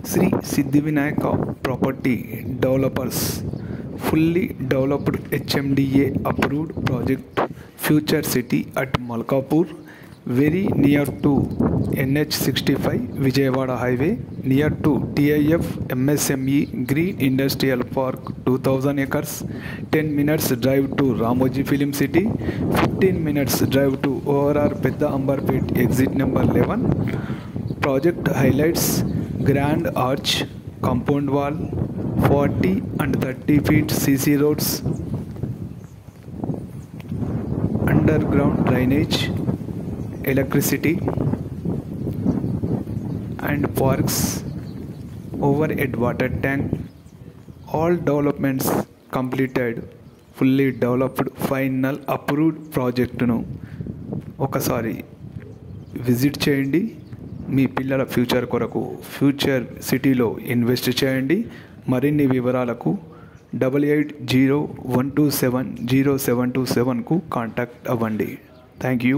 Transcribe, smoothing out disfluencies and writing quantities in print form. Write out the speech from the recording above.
Sri Siddhivinayaka Property Developers fully developed HMDA approved project Future City at Malkapur, very near to NH65 Vijayawada Highway, near to TIF MSME Green Industrial Park 2000 acres, 10 minutes drive to Ramoji Film City, 15 minutes drive to ORR Pedda Ambarpet exit number 11. Project highlights grand arch, compound wall, 40 and 30 feet CC roads, underground drainage, electricity and parks, overhead water tank, all developments completed, fully developed, final approved project ను ఒకసారి visit చేయండి. మీ పిల్లల future కొరకు future సిటీలో invest చేయండి. మరిన్ని వివరాలకు 8801270727కు contact అవ్వండి. Thank you.